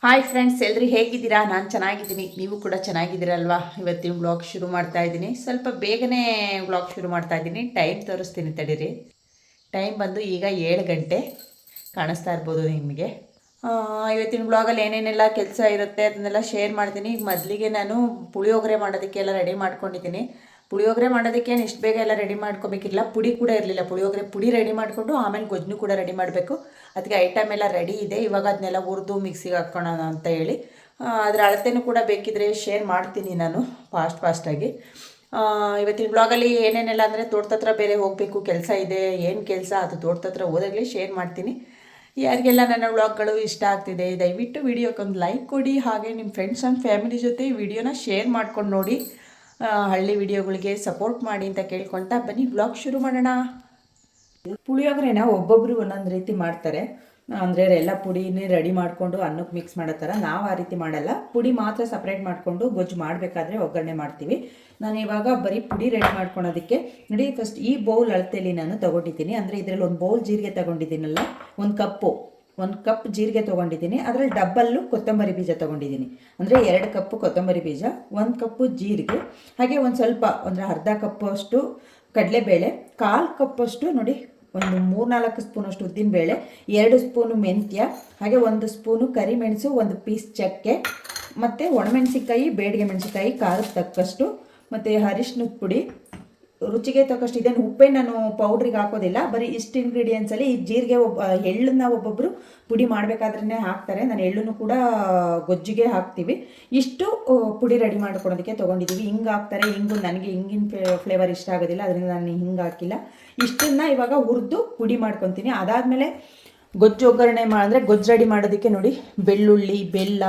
Hi friends, ಎಲ್ಲರೂ ಹೇಗಿದ್ದೀರಾ? ನಾನು ಚೆನ್ನಾಗಿದ್ದೀನಿ, ನೀವು ಕೂಡ ಚೆನ್ನಾಗಿದ್ದೀರಲ್ವಾ? ಇವತ್ತಿನ ಬ್ಲಾಗ್ ಶುರು ಮಾಡ್ತಾ ಇದ್ದೀನಿ. ಸ್ವಲ್ಪ ಬೇಗನೆ ಬ್ಲಾಗ್ ಶುರು ಮಾಡ್ತಾ ಇದ್ದೀನಿ. ಟೈಮ್ ತೋರಿಸ್ತೀನಿ ತಡೀರಿ. ಟೈಮ್ ಬಂದು ಈಗ 7 ಗಂಟೆ ಕಾಣಿಸ್ತಾ ಇರ್ಬೋದು ನಿಮಗೆ. ಇವತ್ತಿನ ಬ್ಲಾಗಲ್ಲಿ ಏನೇನೆಲ್ಲ ಕೆಲಸ ಇರುತ್ತೆ ಅದನ್ನೆಲ್ಲ ಶೇರ್ ಮಾಡ್ತೀನಿ. ಈಗ ಮೊದಲಿಗೆ ನಾನು ಪುಳಿಯೋಗರೆ ಮಾಡೋದಕ್ಕೆಲ್ಲ ರೆಡಿ ಮಾಡ್ಕೊಂಡಿದ್ದೀನಿ. ಪುಳಿಯೋಗರೆ ಮಾಡೋದಕ್ಕೆ ಇಷ್ಟು ಬೇಗ ಎಲ್ಲ ರೆಡಿ ಮಾಡ್ಕೋಬೇಕಿಲ್ಲ. ಪುಡಿ ಕೂಡ ಇರಲಿಲ್ಲ. ಪುಳಿಯೋಗರೆ ಪುಡಿ ರೆಡಿ ಮಾಡಿಕೊಂಡು ಆಮೇಲೆ ಗೊಜ್ಜು ಕೂಡ ರೆಡಿ ಮಾಡಬೇಕು. ಅದಕ್ಕೆ ಐಟಮ್ ಎಲ್ಲ ರೆಡಿ ಇದೆ. ಇವಾಗ ಅದನ್ನೆಲ್ಲ ಹುರಿದು ಮಿಕ್ಸಿಗೆ ಹಾಕ್ಕೊಳ್ಳೋಣ ಅಂತ ಹೇಳಿ ಅದರ ಅಳತೆನೂ ಕೂಡ ಬೇಕಿದ್ರೆ ಶೇರ್ ಮಾಡ್ತೀನಿ ನಾನು ಫಾಸ್ಟಾಗಿ. ಇವತ್ತಿನ ಬ್ಲಾಗಲ್ಲಿ ಏನೇನೆಲ್ಲ ಅಂದರೆ ತೋಟದ ಹತ್ರ ಬೇರೆ ಹೋಗಬೇಕು, ಕೆಲಸ ಇದೆ. ಏನು ಕೆಲಸ ಅದು ತೋಟದ ಹತ್ರ ಹೋದಾಗಲೇ ಶೇರ್ ಮಾಡ್ತೀನಿ. ಯಾರಿಗೆಲ್ಲ ನನ್ನ ವ್ಲಾಗ್ಗಳು ಇಷ್ಟ ಆಗ್ತಿದೆ ದಯವಿಟ್ಟು ವಿಡಿಯೋಕ್ಕೊಂದು ಲೈಕ್ ಕೊಡಿ. ಹಾಗೆ ನಿಮ್ಮ ಫ್ರೆಂಡ್ಸ್ ಆ್ಯಂಡ್ ಫ್ಯಾಮಿಲಿ ಜೊತೆ ಈ ವಿಡಿಯೋನ ಶೇರ್ ಮಾಡ್ಕೊಂಡು ನೋಡಿ. ಹಳ್ಳಿ ವಿಡಿಯೋಗಳಿಗೆ ಸಪೋರ್ಟ್ ಮಾಡಿ ಅಂತ ಕೇಳ್ಕೊಳ್ತಾ ಬನ್ನಿ ವ್ಲಾಗ್ ಶುರು ಮಾಡೋಣ. ಪುಳಿಯೋಗರೆನ ಒಬ್ಬೊಬ್ಬರು ಒಂದೊಂದು ರೀತಿ ಮಾಡ್ತಾರೆ. ಅಂದರೆ ಎಲ್ಲ ಪುಡಿನೇ ರೆಡಿ ಮಾಡಿಕೊಂಡು ಅನ್ನಕ್ಕೆ ಮಿಕ್ಸ್ ಮಾಡೋ ಥರ. ನಾವು ಆ ರೀತಿ ಮಾಡಲ್ಲ. ಪುಡಿ ಮಾತ್ರ ಸಪ್ರೇಟ್ ಮಾಡಿಕೊಂಡು ಗೊಜ್ಜು ಮಾಡಬೇಕಾದ್ರೆ ಒಗ್ಗರಣೆ ಮಾಡ್ತೀವಿ. ನಾನು ಇವಾಗ ಬರೀ ಪುಡಿ ರೆಡಿ ಮಾಡ್ಕೊಳೋದಕ್ಕೆ ನೋಡಿ, ಫಸ್ಟ್ ಈ ಬೌಲ್ ಅಳತೆಯಲ್ಲಿ ನಾನು ತೊಗೊಂಡಿದ್ದೀನಿ. ಅಂದರೆ ಇದರಲ್ಲಿ ಒಂದು ಬೌಲ್ ಜೀರಿಗೆ ತೊಗೊಂಡಿದ್ದೀನಲ್ಲ, ಒಂದು ಕಪ್ ಜೀರಿಗೆ ತೊಗೊಂಡಿದ್ದೀನಿ. ಅದರಲ್ಲಿ ಡಬ್ಬಲ್ಲು ಕೊತ್ತಂಬರಿ ಬೀಜ ತೊಗೊಂಡಿದ್ದೀನಿ. ಅಂದರೆ 2 ಕಪ್ಪು ಕೊತ್ತಂಬರಿ ಬೀಜ, 1 ಕಪ್ಪು ಜೀರಿಗೆ, ಹಾಗೆ ಒಂದು ಸ್ವಲ್ಪ ಅಂದರೆ ಅರ್ಧ ಕಪ್ಪು ಅಷ್ಟು ಕಡಲೆಬೇಳೆ, 1/4 ಕಪ್ಪಷ್ಟು ನೋಡಿ ಒಂದು 3-4 ಸ್ಪೂನಷ್ಟು ಉದ್ದಿನಬೇಳೆ, 2 ಸ್ಪೂನು ಮೆಂತ್ಯ, ಹಾಗೆ 1 ಸ್ಪೂನು ಕರಿಮೆಣಸು, 1 ಪೀಸ್ ಚಕ್ಕೆ, ಮತ್ತು ಒಣಮೆಣಸಿನ್ಕಾಯಿ, ಬೇಡಿಗೆ ಮೆಣಸಿನ್ಕಾಯಿ ಖಾರಕ್ಕೆ ತಕ್ಕಷ್ಟು, ಮತ್ತು ಅರಿಶಿನದ ಪುಡಿ ರುಚಿಗೆ ತಕ್ಕಷ್ಟು. ಇದನ್ನು ಉಪ್ಪೇ ನಾನು ಪೌಡ್ರಿಗೆ ಹಾಕೋದಿಲ್ಲ. ಬರೀ ಇಷ್ಟು ಇಂಗ್ರೀಡಿಯೆಂಟ್ಸಲ್ಲಿ ಈ ಜೀರಿಗೆ ಎಳ್ಳನ್ನ ಒಬ್ಬೊಬ್ಬರು ಪುಡಿ ಮಾಡಬೇಕಾದ್ರೇ ಹಾಕ್ತಾರೆ. ನಾನು ಎಳ್ಳನ್ನು ಕೂಡ ಗೊಜ್ಜಿಗೆ ಹಾಕ್ತೀವಿ. ಇಷ್ಟು ಪುಡಿ ರೆಡಿ ಮಾಡ್ಕೊಳೋದಕ್ಕೆ ತೊಗೊಂಡಿದ್ದೀವಿ. ಹಿಂಗೆ ಹಾಕ್ತಾರೆ. ಹಿಂಗು ನನಗೆ ಹಿಂಗಿನ ಫ್ಲೇವರ್ ಇಷ್ಟ ಆಗೋದಿಲ್ಲ, ಅದರಿಂದ ನಾನು ಹಿಂಗೆ ಹಾಕಿಲ್ಲ. ಇಷ್ಟನ್ನು ಇವಾಗ ಹುರಿದು ಪುಡಿ ಮಾಡ್ಕೊತೀನಿ. ಅದಾದಮೇಲೆ ಗೊಜ್ಜು ಒಗ್ಗರಣೆ ಅಂದರೆ ಗೊಜ್ಜು ರೆಡಿ ಮಾಡೋದಕ್ಕೆ ನೋಡಿ, ಬೆಳ್ಳುಳ್ಳಿ, ಬೆಲ್ಲ,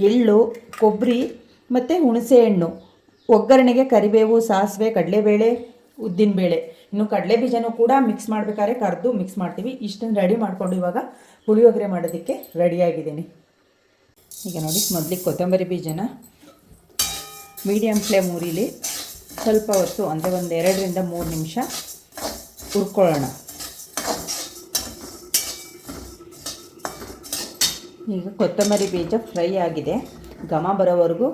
ಎಳ್ಳು, ಕೊಬ್ಬರಿ ಮತ್ತು ಹುಣಸೆಹಣ್ಣು, ಒಗ್ಗರಣೆಗೆ ಕರಿಬೇವು, ಸಾಸಿವೆ, ಕಡಲೆಬೇಳೆ, ಉದ್ದಿನಬೇಳೆ, ಇನ್ನು ಕಡಲೆ ಬೀಜನೂ ಕೂಡ ಮಿಕ್ಸ್ ಮಾಡಬೇಕಾದ್ರೆ ಕರೆದು ಮಿಕ್ಸ್ ಮಾಡ್ತೀವಿ. ಇಷ್ಟನ್ನು ರೆಡಿ ಮಾಡಿಕೊಂಡು ಇವಾಗ ಪುಳಿಯೋಗರೆ ಮಾಡೋದಕ್ಕೆ ರೆಡಿಯಾಗಿದ್ದೀನಿ. ಈಗ ನೋಡಿ, ಮೊದಲಿಗೆ ಕೊತ್ತಂಬರಿ ಬೀಜನ ಮೀಡಿಯಮ್ ಫ್ಲೇಮ್ ಉರಿಲಿ ಸ್ವಲ್ಪ ಹೊತ್ತು, ಅಂದರೆ ಒಂದು 2-3 ನಿಮಿಷ ಹುರ್ಕೊಳ್ಳೋಣ. ಈಗ ಕೊತ್ತಂಬರಿ ಬೀಜ ಫ್ರೈ ಆಗಿದೆ. ಘಮ ಬರೋವರೆಗೂ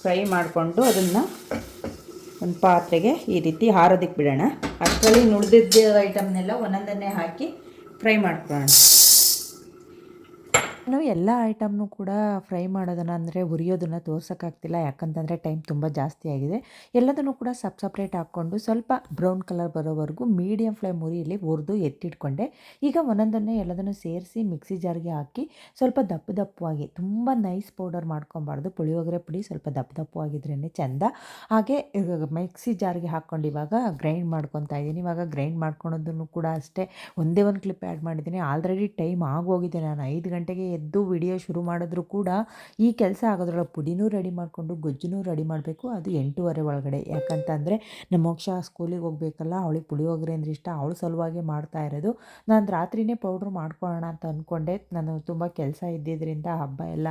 ಫ್ರೈ ಮಾಡಿಕೊಂಡು ಅದನ್ನು ಒಂದು ಪಾತ್ರೆಗೆ ಈ ರೀತಿ ಹಾರೋದಕ್ಕೆ ಬಿಡೋಣ. ಅಷ್ಟರಲ್ಲಿ ನುಳಿದಿದ್ದ ಐಟಮ್ನೆಲ್ಲ ಒಂದೊಂದನ್ನೇ ಹಾಕಿ ಫ್ರೈ ಮಾಡ್ಕೊಳ್ಳೋಣ. ನಾನು ಎಲ್ಲ ಐಟಮ್ನು ಕೂಡ ಫ್ರೈ ಮಾಡೋದನ್ನು ಅಂದರೆ ಹುರಿಯೋದನ್ನು ತೋರ್ಸೋಕ್ಕಾಗ್ತಿಲ್ಲ, ಯಾಕಂತಂದರೆ ಟೈಮ್ ತುಂಬ ಜಾಸ್ತಿ ಆಗಿದೆ. ಎಲ್ಲದನ್ನು ಕೂಡ ಸಪ್ರೇಟ್ ಹಾಕ್ಕೊಂಡು ಸ್ವಲ್ಪ ಬ್ರೌನ್ ಕಲರ್ ಬರೋವರೆಗೂ ಮೀಡಿಯಮ್ ಫ್ಲೇಮ್ ಉರಿಯಲ್ಲಿ ಹುರಿದು ಎತ್ತಿಟ್ಕೊಂಡೆ. ಈಗ ಒಂದೊಂದನ್ನೇ ಎಲ್ಲದನ್ನು ಸೇರಿಸಿ ಮಿಕ್ಸಿ ಜಾರ್ಗೆ ಹಾಕಿ ಸ್ವಲ್ಪ ದಪ್ಪವಾಗಿ, ತುಂಬ ನೈಸ್ ಪೌಡರ್ ಮಾಡ್ಕೊಬಾರ್ದು. ಪುಳಿಯೋಗರೆ ಪುಡಿ ಸ್ವಲ್ಪ ದಪ್ಪವಾಗಿದ್ರೇ ಚೆಂದ. ಹಾಗೆ ಮಿಕ್ಸಿ ಜಾರ್ಗೆ ಹಾಕ್ಕೊಂಡು ಇವಾಗ ಗ್ರೈಂಡ್ ಮಾಡ್ಕೊತಾ ಇದ್ದೀನಿ. ಇವಾಗ ಗ್ರೈಂಡ್ ಮಾಡ್ಕೊಳೋದನ್ನು ಕೂಡ ಅಷ್ಟೇ ಒಂದೇ ಒಂದು ಕ್ಲಿಪ್ ಆ್ಯಡ್ ಮಾಡಿದ್ದೀನಿ. ಆಲ್ರೆಡಿ ಟೈಮ್ ಆಗೋಗಿದೆ. ನಾನು 5 ಗಂಟೆಗೆ ಎದ್ದು ವಿಡಿಯೋ ಶುರು ಮಾಡಿದ್ರೂ ಕೂಡ ಈ ಕೆಲಸ ಆಗೋದ್ರಲ್ಲ. ಪುಡಿನೂ ರೆಡಿ ಮಾಡಿಕೊಂಡು ಗೊಜ್ಜುನೂ ರೆಡಿ ಮಾಡಬೇಕು. ಅದು 8:30 ಒಳಗಡೆ. ಯಾಕಂತಂದರೆ ನಮ್ಮ ಮೋಕ್ಷ ಸ್ಕೂಲಿಗೆ ಹೋಗಬೇಕಲ್ಲ, ಅವಳಿಗೆ ಪುಳಿಯೋಗರೆ ಅಂದರೆ ಇಷ್ಟ. ಅವಳು ಸಲುವಾಗಿ ಮಾಡ್ತಾ ಇರೋದು. ನಾನು ರಾತ್ರಿಯೇ ಪೌಡ್ರ್ ಮಾಡ್ಕೊಳ್ಳೋಣ ಅಂತ ಅಂದ್ಕೊಂಡೆ. ನಾನು ತುಂಬ ಕೆಲಸ ಇದ್ದಿದ್ದರಿಂದ ಹಬ್ಬ ಎಲ್ಲ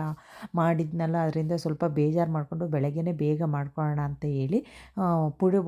ಮಾಡಿದ್ನಲ್ಲ, ಅದರಿಂದ ಸ್ವಲ್ಪ ಬೇಜಾರು ಮಾಡಿಕೊಂಡು ಬೆಳಗ್ಗೆನೇ ಬೇಗ ಮಾಡ್ಕೊಳ್ಳೋಣ ಅಂತ ಹೇಳಿ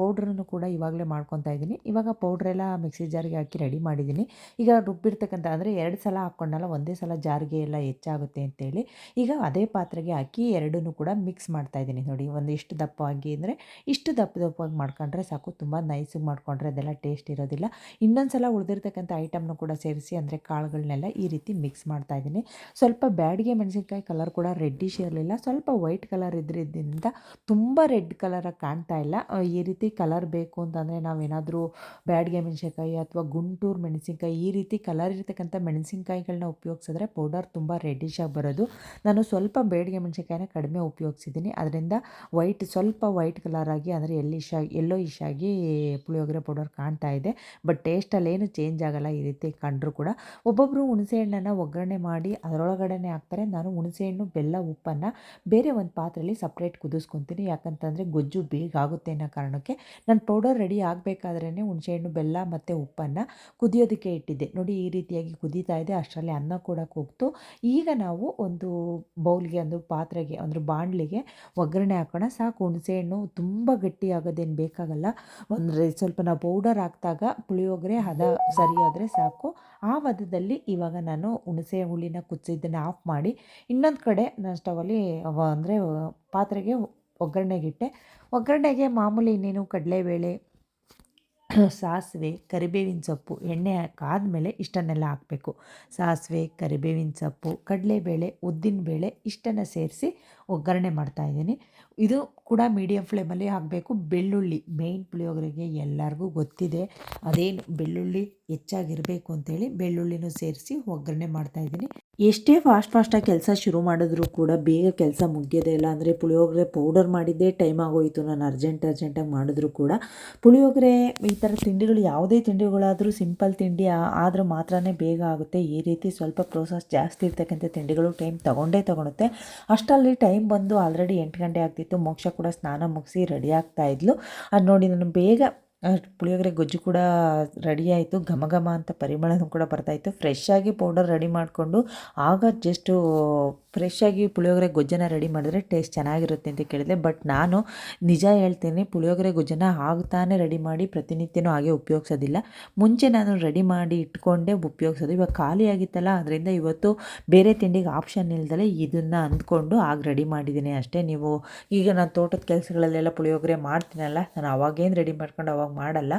ಪೌಡ್ರನ್ನು ಕೂಡ ಇವಾಗಲೇ ಮಾಡ್ಕೊತಾ ಇದ್ದೀನಿ. ಇವಾಗ ಪೌಡ್ರೆಲ್ಲ ಮಿಕ್ಸಿ ಜಾರ್ಗೆ ಹಾಕಿ ರೆಡಿ ಮಾಡಿದ್ದೀನಿ. ಈಗ ರುಬ್ಬಿರ್ತಕ್ಕಂಥ ಅಂದರೆ 2 ಸಲ ಹಾಕ್ಕೊಂಡಲ್ಲ, ಒಂದೇ ಸಲ ಜಾರ್ಗೆ ಎಲ್ಲ ಹೆಚ್ಚಾಗುತ್ತೆ ಅಂತೇಳಿ ಈಗ ಅದೇ ಪಾತ್ರೆಗೆ ಹಾಕಿ ಎರಡನ್ನೂ ಕೂಡ ಮಿಕ್ಸ್ ಮಾಡ್ತಾಯಿದ್ದೀನಿ. ನೋಡಿ, ಇಷ್ಟು ದಪ್ಪವಾಗಿ ಅಂದರೆ ಇಷ್ಟು ದಪ್ಪವಾಗಿ ಮಾಡ್ಕೊಂಡ್ರೆ ಸಾಕು. ತುಂಬ ನೈಸಾಗಿ ಮಾಡ್ಕೊಂಡ್ರೆ ಅದೆಲ್ಲ ಟೇಸ್ಟ್ ಇರೋದಿಲ್ಲ. ಇನ್ನೊಂದು ಸಲ ಉಳಿದಿರ್ತಕ್ಕಂಥ ಐಟಮ್ನು ಕೂಡ ಸೇರಿಸಿ, ಅಂದರೆ ಕಾಳುಗಳನ್ನೆಲ್ಲ ಈ ರೀತಿ ಮಿಕ್ಸ್ ಮಾಡ್ತಾಯಿದ್ದೀನಿ. ಸ್ವಲ್ಪ ಬ್ಯಾಡಿಗೆ ಮೆಣಸಿನ್ಕಾಯಿ ಕಲರ್ ಕೂಡ ರೆಡ್ಡಿಶ್ ಇರಲಿಲ್ಲ, ಸ್ವಲ್ಪ ವೈಟ್ ಕಲರ್ ಇದ್ರಿಂದ ತುಂಬ ರೆಡ್ ಕಲರಾಗಿ ಕಾಣ್ತಾ ಇಲ್ಲ. ಈ ರೀತಿ ಕಲರ್ ಬೇಕು ಅಂತಂದರೆ ನಾವೇನಾದರೂ ಬ್ಯಾಡಿಗೆ ಮೆಣಸಿನ್ಕಾಯಿ ಅಥವಾ ಗುಂಟೂರು ಮೆಣಸಿನ್ಕಾಯಿ ಈ ರೀತಿ ಕಲರ್ ಇರ್ತಕ್ಕಂಥ ಮೆಣಸಿನ್ಕಾಯಿಗಳನ್ನ ಉಪಯೋಗಿಸಿದ್ರೆ ಪೌಡರ್ ತುಂಬ ರೆಡ್ಡಿಶ್ ಆಗಿ ಬರೋದು. ನಾನು ಸ್ವಲ್ಪ ಬೇಡಿಗೆ ಮೆಣಸಿನ್ಕಾಯಿನ ಕಡಿಮೆ ಉಪಯೋಗಿಸಿದ್ದೀನಿ. ಅದರಿಂದ ಸ್ವಲ್ಪ ವೈಟ್ ಕಲರ್ ಆಗಿ, ಅಂದರೆ ಯೆಲ್ಲೋಯಿಶ್ ಆಗಿ ಪುಳಿಯೋಗರೆ ಪೌಡರ್ ಕಾಣ್ತಾ ಇದೆ. ಬಟ್ ಟೇಸ್ಟಲ್ಲೇನು ಚೇಂಜ್ ಆಗೋಲ್ಲ ಈ ರೀತಿ ಕಂಡರೂ ಕೂಡ. ಒಬ್ಬೊಬ್ಬರು ಹುಣಸೆಹಣ್ಣನ್ನು ಒಗ್ಗರಣೆ ಮಾಡಿ ಅದರೊಳಗಡೆನೆ ಹಾಕ್ತಾರೆ. ನಾನು ಹುಣಸೆಹಣ್ಣು, ಬೆಲ್ಲ, ಉಪ್ಪನ್ನು ಬೇರೆ ಒಂದು ಪಾತ್ರೆಯಲ್ಲಿ ಸಪ್ರೇಟ್ ಕುದಿಸ್ಕೊತೀನಿ. ಯಾಕಂತಂದರೆ ಗೊಜ್ಜು ಬೇಗ ಆಗುತ್ತೆ ಅನ್ನೋ ಕಾರಣಕ್ಕೆ. ನಾನು ಪೌಡರ್ ರೆಡಿ ಆಗಬೇಕಾದ್ರೇ ಹುಣಸೆಹಣ್ಣು, ಬೆಲ್ಲ ಮತ್ತು ಉಪ್ಪನ್ನು ಕುದಿಯೋದಕ್ಕೆ ಇಟ್ಟಿದ್ದೆ. ನೋಡಿ, ಈ ರೀತಿಯಾಗಿ ಕುದೀತಾ ಇದೆ. ಅಷ್ಟರಲ್ಲಿ ಅನ್ನ ಕೂಡ ಕೂಗ್ತು. ಈಗ ನಾವು ಒಂದು ಬೌಲ್ಗೆ, ಒಂದು ಪಾತ್ರೆಗೆ, ಅಂದರೆ ಬಾಣಲಿಗೆ ಒಗ್ಗರಣೆ ಹಾಕೋಣ. ಸಾಕು, ಹುಣಸೆಹಣ್ಣು ತುಂಬ ಗಟ್ಟಿ ಆಗೋದೇನು ಬೇಕಾಗಲ್ಲ. ಅಂದರೆ ಸ್ವಲ್ಪ ನಾವು ಪೌಡರ್ ಹಾಕಿದಾಗ ಪುಳಿಯೋಗರೆ ಹದ ಸರಿಯಾದರೆ ಸಾಕು. ಆ ಹದದಲ್ಲಿ ಇವಾಗ ನಾನು ಹುಣಸೆ ಹುಳಿನ ಕುದಿಸಿದ್ದನ್ನು ಆಫ್ ಮಾಡಿ ಇನ್ನೊಂದು ಕಡೆ ನಾನು ಸ್ಟವಲ್ಲಿ ಅಂದರೆ ಪಾತ್ರೆಗೆ ಒಗ್ಗರಣೆಗಿಟ್ಟೆ. ಒಗ್ಗರಣೆಗೆ ಮಾಮೂಲಿ ಇನ್ನೇನು ಕಡಲೆಬೇಳೆ, ಸಾಸಿವೆ, ಕರಿಬೇವಿನ ಸೊಪ್ಪು, ಎಣ್ಣೆ ಹಾಕಾದ್ಮೇಲೆ ಇಷ್ಟನ್ನೆಲ್ಲ ಹಾಕಬೇಕು. ಸಾಸಿವೆ, ಕರಿಬೇವಿನ ಸೊಪ್ಪು, ಕಡಲೆಬೇಳೆ, ಉದ್ದಿನಬೇಳೆ ಇಷ್ಟನ್ನು ಸೇರಿಸಿ ಒಗ್ಗರಣೆ ಮಾಡ್ತಾಯಿದ್ದೀನಿ. ಇದು ಕೂಡ ಮೀಡಿಯಮ್ ಫ್ಲೇಮಲ್ಲಿ ಆಗಬೇಕು. ಬೆಳ್ಳುಳ್ಳಿ ಮೇಯ್ನ್ ಪುಳಿಯೋಗರೆಗೆ ಎಲ್ಲರಿಗೂ ಗೊತ್ತಿದೆ, ಅದೇನು ಬೆಳ್ಳುಳ್ಳಿ ಹೆಚ್ಚಾಗಿರಬೇಕು ಅಂತೇಳಿ ಬೆಳ್ಳುಳ್ಳಿನೂ ಸೇರಿಸಿ ಒಗ್ಗರಣೆ ಮಾಡ್ತಾಯಿದ್ದೀನಿ. ಎಷ್ಟೇ ಫಾಸ್ಟಾಗಿ ಕೆಲಸ ಶುರು ಮಾಡಿದ್ರೂ ಕೂಡ ಬೇಗ ಕೆಲಸ ಮುಗಿಯೋದೇ ಇಲ್ಲ. ಅಂದರೆ ಪುಳಿಯೋಗರೆ ಪೌಡರ್ ಮಾಡಿದ್ದೇ ಟೈಮ್ ಆಗೋಯಿತು, ನಾನು ಅರ್ಜೆಂಟಾಗಿ ಮಾಡಿದ್ರೂ ಕೂಡ. ಪುಳಿಯೋಗರೆ ಈ ಥರ ತಿಂಡಿಗಳು, ಯಾವುದೇ ತಿಂಡಿಗಳಾದರೂ ಸಿಂಪಲ್ ತಿಂಡಿ ಆದರೂ ಮಾತ್ರನೇ ಬೇಗ ಆಗುತ್ತೆ. ಈ ರೀತಿ ಸ್ವಲ್ಪ ಪ್ರೋಸೆಸ್ ಜಾಸ್ತಿ ಇರ್ತಕ್ಕಂಥ ತಿಂಡಿಗಳು ಟೈಮ್ ತಗೊಳುತ್ತೆ. ಅಷ್ಟರಲ್ಲಿ ಟೈಮ್ ಬಂದು ಆಲ್ರೆಡಿ 8 ಗಂಟೆ ಆಗ್ತಿತ್ತು. ಮೋಕ್ಷ ಕೂಡ ಸ್ನಾನ ಮುಗಿಸಿ ರೆಡಿ ಆಗ್ತಾಯಿದ್ಲು. ಅದು ನೋಡಿ ನಾನು ಬೇಗ ಪುಳಿಯೋಗರೆ ಗೊಜ್ಜು ಕೂಡ ರೆಡಿ ಆಯಿತು. ಘಮ ಘಮ ಅಂತ ಪರಿಮಳನೂ ಕೂಡ ಬರ್ತಾಯಿತ್ತು. ಫ್ರೆಶ್ಶಾಗಿ ಪೌಡರ್ ರೆಡಿ ಮಾಡಿಕೊಂಡು ಆಗ ಜಸ್ಟು ಫ್ರೆಶ್ಶಾಗಿ ಪುಳಿಯೋಗರೆ ಗೊಜ್ಜನ್ನು ರೆಡಿ ಮಾಡಿದ್ರೆ ಟೇಸ್ಟ್ ಚೆನ್ನಾಗಿರುತ್ತೆ ಅಂತ ಕೇಳಿದೆ. ಬಟ್ ನಾನು ನಿಜ ಹೇಳ್ತೀನಿ, ಪುಳಿಯೋಗರೆ ಗೊಜ್ಜನ್ನು ಆಗ್ತಾನೆ ರೆಡಿ ಮಾಡಿ ಪ್ರತಿನಿತ್ಯನೂ ಹಾಗೆ ಉಪಯೋಗಿಸೋದಿಲ್ಲ. ಮುಂಚೆ ನಾನು ರೆಡಿ ಮಾಡಿ ಇಟ್ಕೊಂಡೇ ಉಪಯೋಗಿಸೋದು. ಇವಾಗ ಖಾಲಿ ಆಗಿತ್ತಲ್ಲ, ಅದರಿಂದ ಇವತ್ತು ಬೇರೆ ತಿಂಡಿಗೆ ಆಪ್ಷನ್ ಇಲ್ದಲೆ ಇದನ್ನು ಅಂದ್ಕೊಂಡು ಆಗ ರೆಡಿ ಮಾಡಿದ್ದೀನಿ ಅಷ್ಟೇ. ನೀವು ಈಗ ನಾನು ತೋಟದ ಕೆಲಸಗಳಲ್ಲೆಲ್ಲ ಪುಳಿಯೋಗರೆ ಮಾಡ್ತೀನಲ್ಲ, ನಾನು ಅವಾಗೇನು ರೆಡಿ ಮಾಡ್ಕೊಂಡು ಅವಾಗ ಮಾಡಲ್ಲ.